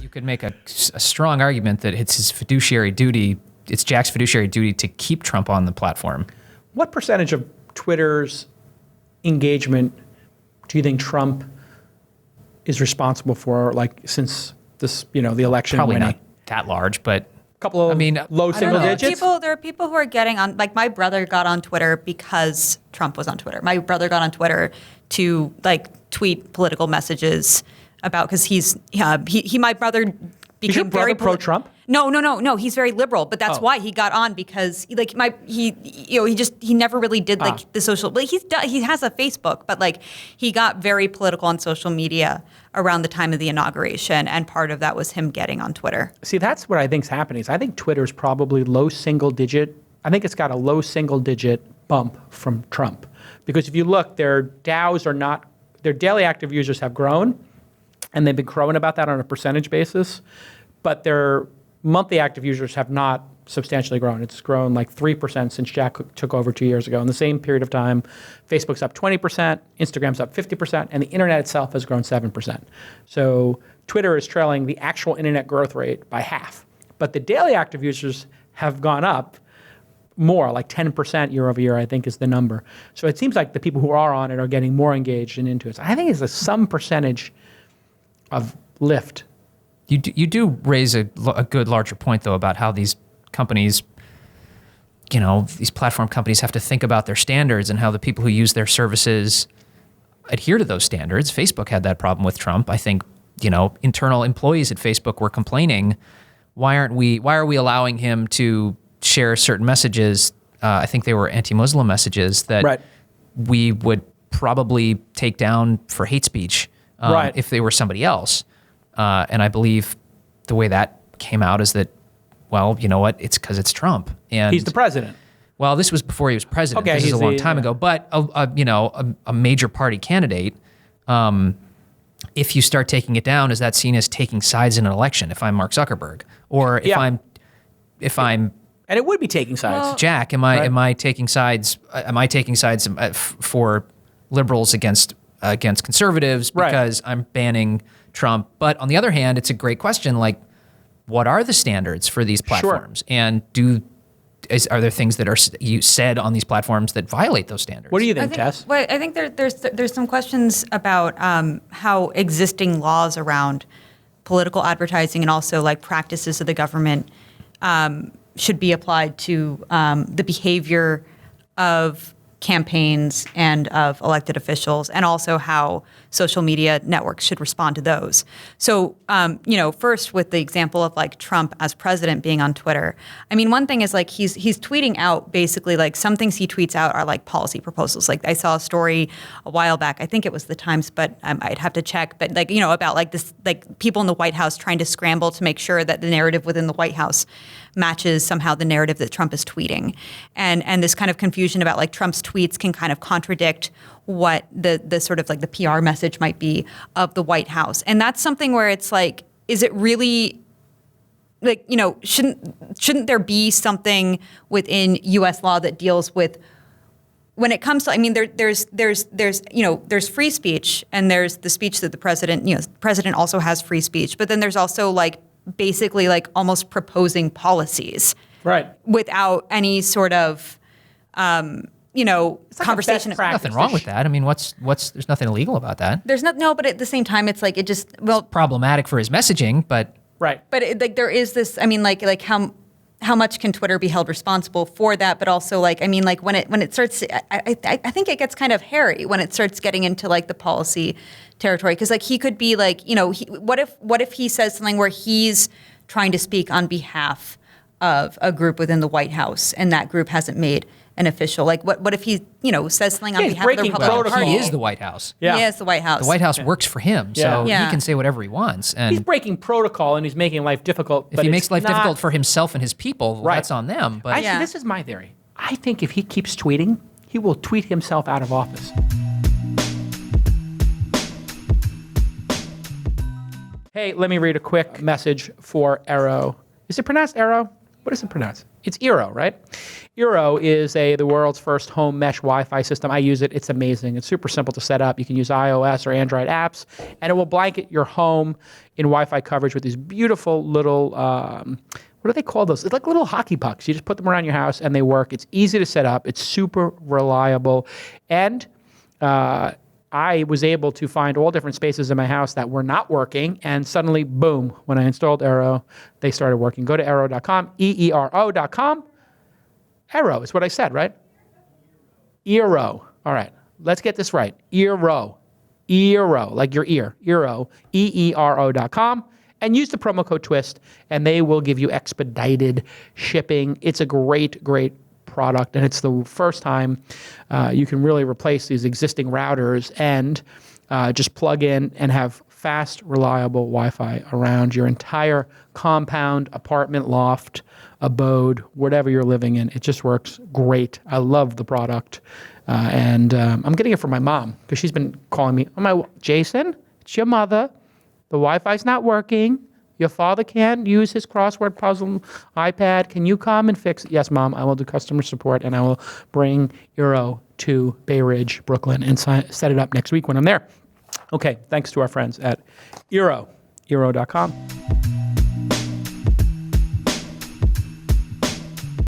You could make a strong argument that it's his fiduciary duty, it's Jack's fiduciary duty to keep Trump on the platform. What percentage of Twitter's engagement do you think Trump is responsible for, like, since this, the election? Probably winning? not that large, but Couple of low single digits. There are people who are getting on. Like, my brother got on Twitter because Trump was on Twitter. My brother got on Twitter to tweet political messages about, because my brother became Is your brother very pro-Trump? No. He's very liberal, but that's why he got on, because he never really did the social. Like, he has a Facebook, but he got very political on social media around the time of the inauguration, and part of that was him getting on Twitter. See, that's what I think is happening. I think Twitter's probably low single digit. I think it's got a low single digit bump from Trump, because if you look, their DAOs are not. Their daily active users have grown, and they've been crowing about that on a percentage basis, but their monthly active users have not substantially grown. It's grown like 3% since Jack took over 2 years ago. In the same period of time, Facebook's up 20%, Instagram's up 50%, and the internet itself has grown 7%. So Twitter is trailing the actual internet growth rate by half. But the daily active users have gone up more, like 10% year over year, I think is the number. So it seems like the people who are on it are getting more engaged and into it. So I think it's some percentage of lift. You do raise a good larger point, though, about how these companies, these platform companies have to think about their standards and how the people who use their services adhere to those standards. Facebook had that problem with Trump. I think, internal employees at Facebook were complaining, why are we allowing him to share certain messages? I think they were anti-Muslim messages that we would probably take down for hate speech if they were somebody else. And I believe the way that came out is that, well, you know what? It's because it's Trump, and he's the president. Well, this was before he was president. Okay, this is a long time ago. But a major party candidate, if you start taking it down, is that seen as taking sides in an election? If I'm Mark Zuckerberg, or if I'm and it would be taking sides. Well, Jack, am I taking sides? Am I taking sides for liberals against conservatives because I'm banning Trump? But on the other hand, it's a great question. Like, what are the standards for these platforms? Sure. And are there things that are said on these platforms that violate those standards? What do you think, Tess? Well, I think there's some questions about how existing laws around political advertising and also practices of the government should be applied to the behavior of campaigns and of elected officials, and also how social media networks should respond to those. So, first with the example of Trump as president being on Twitter, I mean, one thing is he's tweeting out basically some things he tweets out are policy proposals. I saw a story a while back, I think it was the Times, but I'd have to check, but about this, people in the White House trying to scramble to make sure that the narrative within the White House matches somehow the narrative that Trump is tweeting. And this kind of confusion about Trump's tweets can kind of contradict what the sort of the PR message might be of the White House. And that's something where it's is it really shouldn't there be something within US law that deals with, when it comes to, I mean, there's free speech, and there's the speech that the president also has free speech, but then there's also basically almost proposing policies without any sort of conversation. There's nothing wrong with that. I mean, there's nothing illegal about that. There's no, but at the same time, it's it's problematic for his messaging, but but there is this. I mean, how much can Twitter be held responsible for that? But also, when it starts, I think it gets kind of hairy when it starts getting into the policy territory, because he could be what if he says something where he's trying to speak on behalf of a group within the White House, and that group hasn't made an official, what if he says something on behalf of the Republican Party? He is the White House. Yeah. He is the White House. The White House works for him, so he can say whatever he wants. And he's breaking protocol, and he's making life difficult. If he makes life difficult for himself and his people, well, that's on them. But actually, this is my theory. I think if he keeps tweeting, he will tweet himself out of office. Hey, let me read a quick message for Arrow. Is it pronounced Arrow? What is it pronounced? It's Eero, right? Eero is the world's first home mesh Wi-Fi system. I use it. It's amazing. It's super simple to set up. You can use iOS or Android apps, and it will blanket your home in Wi-Fi coverage with these beautiful little, what do they call those? It's like little hockey pucks. You just put them around your house, and they work. It's easy to set up. It's super reliable. And I was able to find all different spaces in my house that were not working, and suddenly, boom, when I installed Eero, they started working. Go to Eero.com, EERO.com. Eero is what I said, right? Eero. All right, let's get this right. Eero. Eero, like your ear. Eero, EERO.com. And use the promo code TWIST, and they will give you expedited shipping. It's a great, great product, and it's the first time you can really replace these existing routers and just plug in and have fast, reliable Wi-Fi around your entire compound, apartment, loft, abode, whatever you're living in. It just works great. I love the product, and I'm getting it from my mom because she's been calling me. Jason, it's your mother. The Wi-Fi's not working. Your father can't use his crossword puzzle iPad. Can you come and fix it? Yes, Mom, I will do customer support, and I will bring Eero to Bay Ridge, Brooklyn, and set it up next week when I'm there. Okay, thanks to our friends at Eero, Eero.com.